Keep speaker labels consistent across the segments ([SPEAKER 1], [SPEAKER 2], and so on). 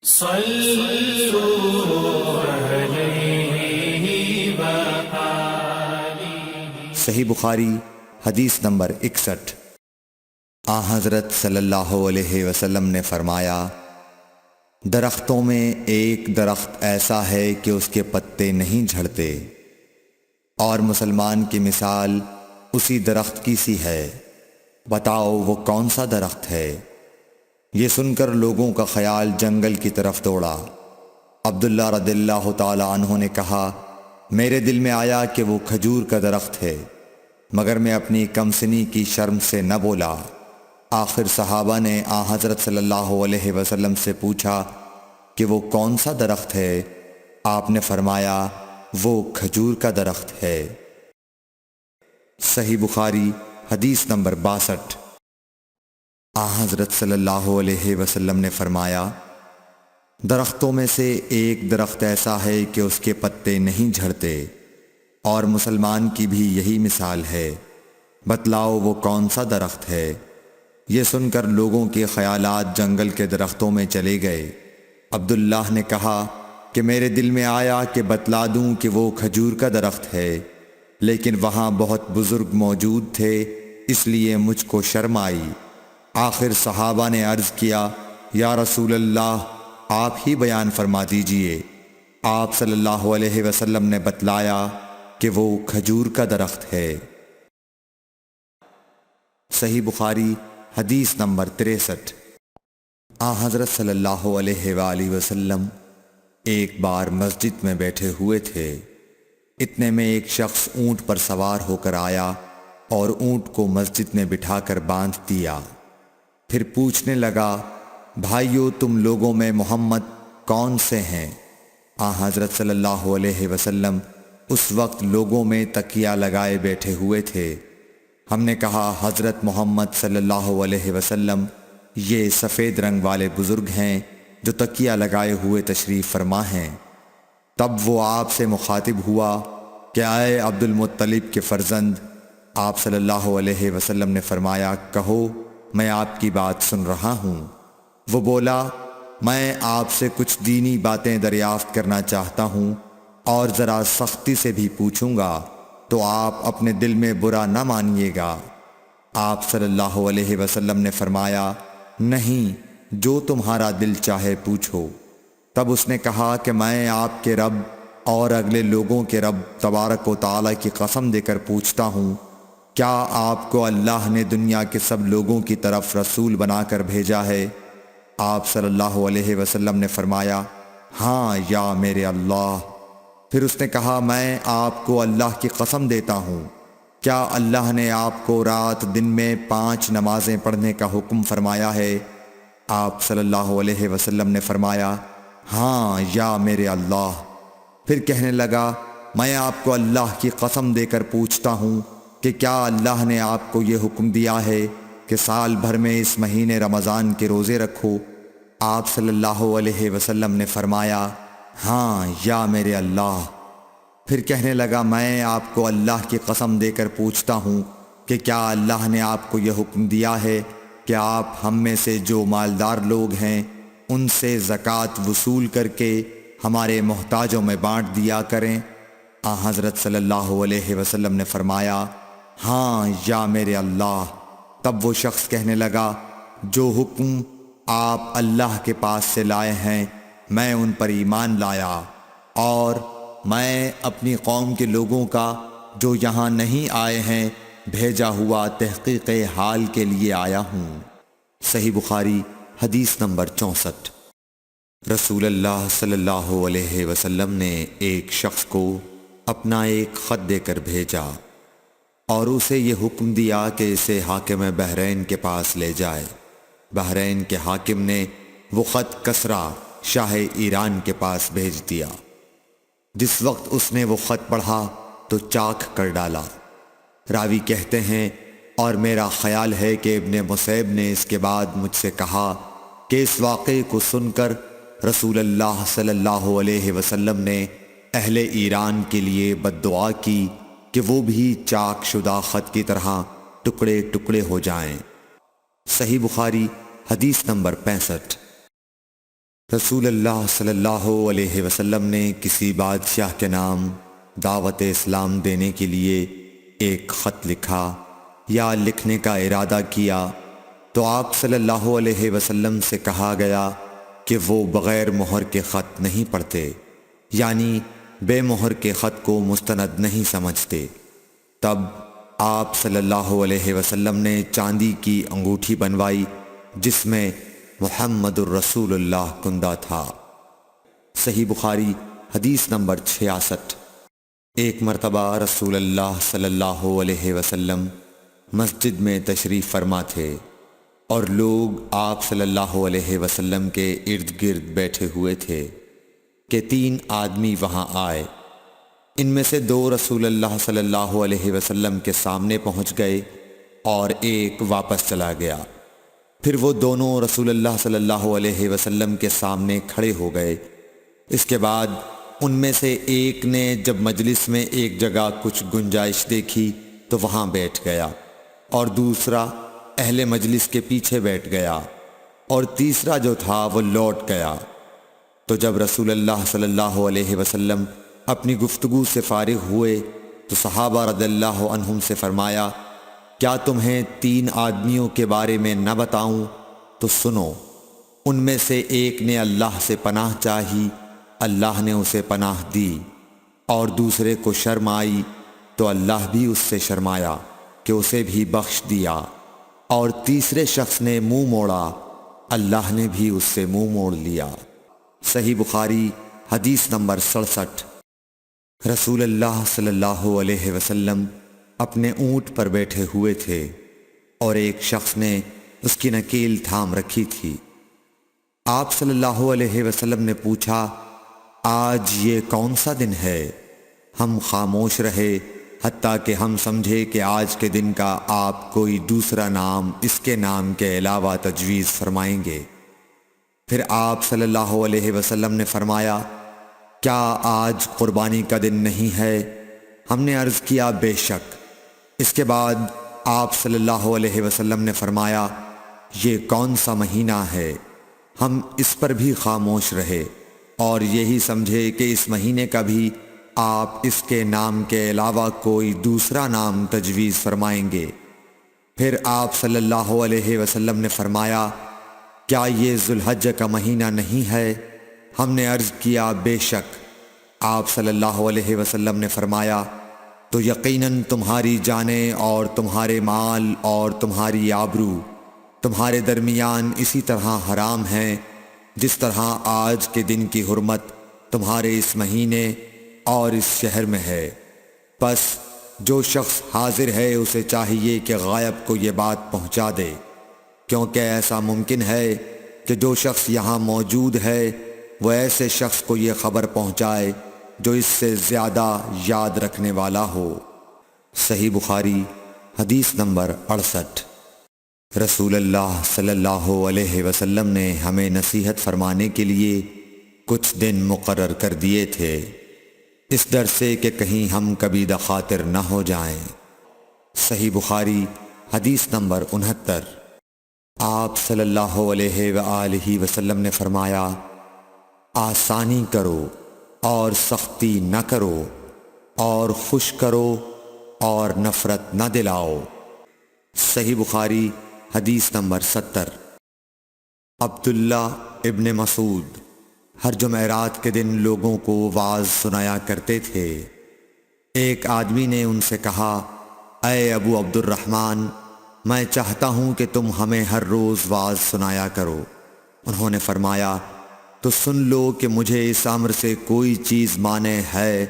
[SPEAKER 1] صلوا علیہ وآلہ۔
[SPEAKER 2] صحیح بخاری حدیث نمبر 61۔ حضرت صلی اللہ علیہ وسلم نے فرمایا، درختوں میں ایک درخت ایسا ہے کہ اس کے پتے نہیں جھڑتے، اور مسلمان کی مثال اسی درخت کی سی ہے، بتاؤ وہ کون سا درخت ہے؟ یہ سن کر لوگوں کا خیال جنگل کی طرف دوڑا۔ عبداللہ رضی اللہ تعالی عنہ نے کہا، میرے دل میں آیا کہ وہ کھجور کا درخت ہے، مگر میں اپنی کمسنی کی شرم سے نہ بولا۔ آخر صحابہ نے حضرت صلی اللہ علیہ وسلم سے پوچھا کہ وہ کون سا درخت ہے؟ آپ نے فرمایا، وہ کھجور کا درخت ہے۔ صحیح بخاری حدیث نمبر 62۔ حضرت صلی اللہ علیہ وسلم نے فرمایا، درختوں میں سے ایک درخت ایسا ہے کہ اس کے پتے نہیں جھڑتے، اور مسلمان کی بھی یہی مثال ہے، بتلاؤ وہ کون سا درخت ہے؟ یہ سن کر لوگوں کے خیالات جنگل کے درختوں میں چلے گئے۔ عبداللہ نے کہا کہ میرے دل میں آیا کہ بتلا دوں کہ وہ کھجور کا درخت ہے، لیکن وہاں بہت بزرگ موجود تھے، اس لیے مجھ کو شرم آئی۔ آخر صحابہ نے عرض کیا، یا رسول اللہ، آپ ہی بیان فرما دیجئے۔ آپ صلی اللہ علیہ وسلم نے بتلایا کہ وہ کھجور کا درخت ہے۔ صحیح بخاری حدیث نمبر 63۔ حضرت صلی اللہ علیہ وآلہ وسلم ایک بار مسجد میں بیٹھے ہوئے تھے، اتنے میں ایک شخص اونٹ پر سوار ہو کر آیا اور اونٹ کو مسجد میں بٹھا کر باندھ دیا۔ پھر پوچھنے لگا، بھائیو تم لوگوں میں محمد کون سے ہیں؟ حضرت صلی اللہ علیہ وسلم اس وقت لوگوں میں تکیہ لگائے بیٹھے ہوئے تھے۔ ہم نے کہا، حضرت محمد صلی اللہ علیہ وسلم یہ سفید رنگ والے بزرگ ہیں جو تکیہ لگائے ہوئے تشریف فرما ہیں۔ تب وہ آپ سے مخاطب ہوا کہ اے عبد المطلب کے فرزند۔ آپ صلی اللہ علیہ وسلم نے فرمایا، کہو میں آپ کی بات سن رہا ہوں۔ وہ بولا، میں آپ سے کچھ دینی باتیں دریافت کرنا چاہتا ہوں، اور ذرا سختی سے بھی پوچھوں گا تو آپ اپنے دل میں برا نہ مانیے گا۔ آپ صلی اللہ علیہ وسلم نے فرمایا، نہیں، جو تمہارا دل چاہے پوچھو۔ تب اس نے کہا کہ میں آپ کے رب اور اگلے لوگوں کے رب تبارک و تعالی کی قسم دے کر پوچھتا ہوں، کیا آپ کو اللہ نے دنیا کے سب لوگوں کی طرف رسول بنا کر بھیجا ہے؟ آپ صلی اللہ علیہ وسلم نے فرمایا، ہاں یا میرے اللہ۔ پھر اس نے کہا، میں آپ کو اللہ کی قسم دیتا ہوں، کیا اللہ نے آپ کو رات دن میں 5 نمازیں پڑھنے کا حکم فرمایا ہے؟ آپ صلی اللہ علیہ وسلم نے فرمایا، ہاں یا میرے اللہ۔ پھر کہنے لگا، میں آپ کو اللہ کی قسم دے کر پوچھتا ہوں کہ کیا اللہ نے آپ کو یہ حکم دیا ہے کہ سال بھر میں اس مہینے رمضان کے روزے رکھو؟ آپ صلی اللہ علیہ وسلم نے فرمایا، ہاں یا میرے اللہ۔ پھر کہنے لگا، میں آپ کو اللہ کی قسم دے کر پوچھتا ہوں کہ کیا اللہ نے آپ کو یہ حکم دیا ہے کہ آپ ہم میں سے جو مالدار لوگ ہیں ان سے زکوٰۃ وصول کر کے ہمارے محتاجوں میں بانٹ دیا کریں؟ حضرت صلی اللہ علیہ وسلم نے فرمایا، ہاں یا میرے اللہ۔ تب وہ شخص کہنے لگا، جو حکم آپ اللہ کے پاس سے لائے ہیں میں ان پر ایمان لایا، اور میں اپنی قوم کے لوگوں کا جو یہاں نہیں آئے ہیں بھیجا ہوا تحقیق حال کے لیے آیا ہوں۔ صحیح بخاری حدیث نمبر 64۔ رسول اللہ صلی اللہ علیہ وسلم نے ایک شخص کو اپنا ایک خط دے کر بھیجا اور اسے یہ حکم دیا کہ اسے حاکم بحرین کے پاس لے جائے۔ بحرین کے حاکم نے وہ خط کسریٰ شاہ ایران کے پاس بھیج دیا۔ جس وقت اس نے وہ خط پڑھا تو چاک کر ڈالا۔ راوی کہتے ہیں، اور میرا خیال ہے کہ ابن مسیب نے اس کے بعد مجھ سے کہا کہ اس واقعے کو سن کر رسول اللہ صلی اللہ علیہ وسلم نے اہل ایران کے لیے بد دعا کی کہ وہ بھی چاک شدہ خط کی طرح ٹکڑے ٹکڑے ہو جائیں۔ صحیح بخاری حدیث نمبر 65۔ رسول اللہ صلی اللہ علیہ وسلم نے کسی بادشاہ کے نام دعوت اسلام دینے کے لیے ایک خط لکھا یا لکھنے کا ارادہ کیا تو آپ صلی اللہ علیہ وسلم سے کہا گیا کہ وہ بغیر مہر کے خط نہیں پڑھتے، یعنی بے مہر کے خط کو مستند نہیں سمجھتے۔ تب آپ صلی اللہ علیہ وسلم نے چاندی کی انگوٹھی بنوائی جس میں محمد الرسول اللہ کندہ تھا۔ صحیح بخاری حدیث نمبر 66۔ ایک مرتبہ رسول اللہ صلی اللہ علیہ وسلم مسجد میں تشریف فرما تھے اور لوگ آپ صلی اللہ علیہ وسلم کے ارد گرد بیٹھے ہوئے تھے کہ 3 آدمی وہاں آئے۔ ان میں سے 2 رسول اللہ صلی اللہ علیہ وسلم کے سامنے پہنچ گئے اور ایک واپس چلا گیا۔ پھر وہ دونوں رسول اللہ صلی اللہ علیہ وسلم کے سامنے کھڑے ہو گئے۔ اس کے بعد ان میں سے ایک نے جب مجلس میں ایک جگہ کچھ گنجائش دیکھی تو وہاں بیٹھ گیا، اور دوسرا اہل مجلس کے پیچھے بیٹھ گیا، اور تیسرا جو تھا وہ لوٹ گیا۔ تو جب رسول اللہ صلی اللہ علیہ وسلم اپنی گفتگو سے فارغ ہوئے تو صحابہ رضی اللہ عنہم سے فرمایا، کیا تمہیں 3 آدمیوں کے بارے میں نہ بتاؤں؟ تو سنو۔ ان میں سے ایک نے اللہ سے پناہ چاہی، اللہ نے اسے پناہ دی، اور دوسرے کو شرم آئی تو اللہ بھی اس سے شرمایا کہ اسے بھی بخش دیا، اور تیسرے شخص نے منہ موڑا، اللہ نے بھی اس سے منہ موڑ لیا۔ صحیح بخاری حدیث نمبر 67۔ رسول اللہ صلی اللہ علیہ وسلم اپنے اونٹ پر بیٹھے ہوئے تھے اور ایک شخص نے اس کی نکیل تھام رکھی تھی۔ آپ صلی اللہ علیہ وسلم نے پوچھا، آج یہ کون سا دن ہے؟ ہم خاموش رہے حتیٰ کہ ہم سمجھے کہ آج کے دن کا آپ کوئی دوسرا نام اس کے نام کے علاوہ تجویز فرمائیں گے۔ پھر آپ صلی اللہ علیہ وسلم نے فرمایا، کیا آج قربانی کا دن نہیں ہے؟ ہم نے عرض کیا، بے شک۔ اس کے بعد آپ صلی اللہ علیہ وسلم نے فرمایا، یہ کون سا مہینہ ہے؟ ہم اس پر بھی خاموش رہے اور یہی سمجھے کہ اس مہینے کا بھی آپ اس کے نام کے علاوہ کوئی دوسرا نام تجویز فرمائیں گے۔ پھر آپ صلی اللہ علیہ وسلم نے فرمایا، کیا یہ ذوالحجہ کا مہینہ نہیں ہے؟ ہم نے عرض کیا، بے شک۔ آپ صلی اللہ علیہ وسلم نے فرمایا، تو یقیناً تمہاری جانیں اور تمہارے مال اور تمہاری آبرو تمہارے درمیان اسی طرح حرام ہیں جس طرح آج کے دن کی حرمت تمہارے اس مہینے اور اس شہر میں ہے۔ پس جو شخص حاضر ہے اسے چاہیے کہ غائب کو یہ بات پہنچا دے، کیونکہ ایسا ممکن ہے کہ جو شخص یہاں موجود ہے وہ ایسے شخص کو یہ خبر پہنچائے جو اس سے زیادہ یاد رکھنے والا ہو۔ صحیح بخاری حدیث نمبر 68۔ رسول اللہ صلی اللہ علیہ وسلم نے ہمیں نصیحت فرمانے کے لیے کچھ دن مقرر کر دیے تھے، اس ڈر سے کہ کہیں ہم کبھی دخاطر نہ ہو جائیں۔ صحیح بخاری حدیث نمبر 69۔ آپ صلی اللہ علیہ وآلہ وسلم نے فرمایا، آسانی کرو اور سختی نہ کرو، اور خوش کرو اور نفرت نہ دلاؤ۔ صحیح بخاری حدیث نمبر 70۔ عبداللہ ابن مسعود ہر جمعرات کے دن لوگوں کو وعظ سنایا کرتے تھے۔ ایک آدمی نے ان سے کہا، اے ابو عبد الرحمن، میں چاہتا ہوں کہ تم ہمیں ہر روز وعظ سنایا کرو۔ انہوں نے فرمایا، تو سن لو کہ مجھے اس امر سے کوئی چیز مانع ہے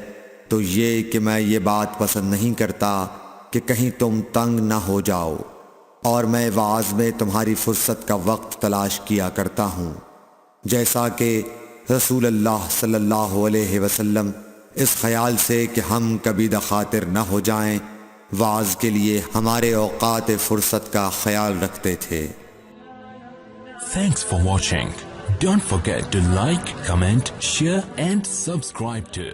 [SPEAKER 2] تو یہ کہ میں یہ بات پسند نہیں کرتا کہ کہیں تم تنگ نہ ہو جاؤ، اور میں وعظ میں تمہاری فرصت کا وقت تلاش کیا کرتا ہوں، جیسا کہ رسول اللہ صلی اللہ علیہ وسلم اس خیال سے کہ ہم کبھی دخاطر نہ ہو جائیں وعظ کے لیے ہمارے اوقات فرصت کا خیال رکھتے تھے۔
[SPEAKER 1] Thanks for watching. Don't forget to like, comment, share and subscribe to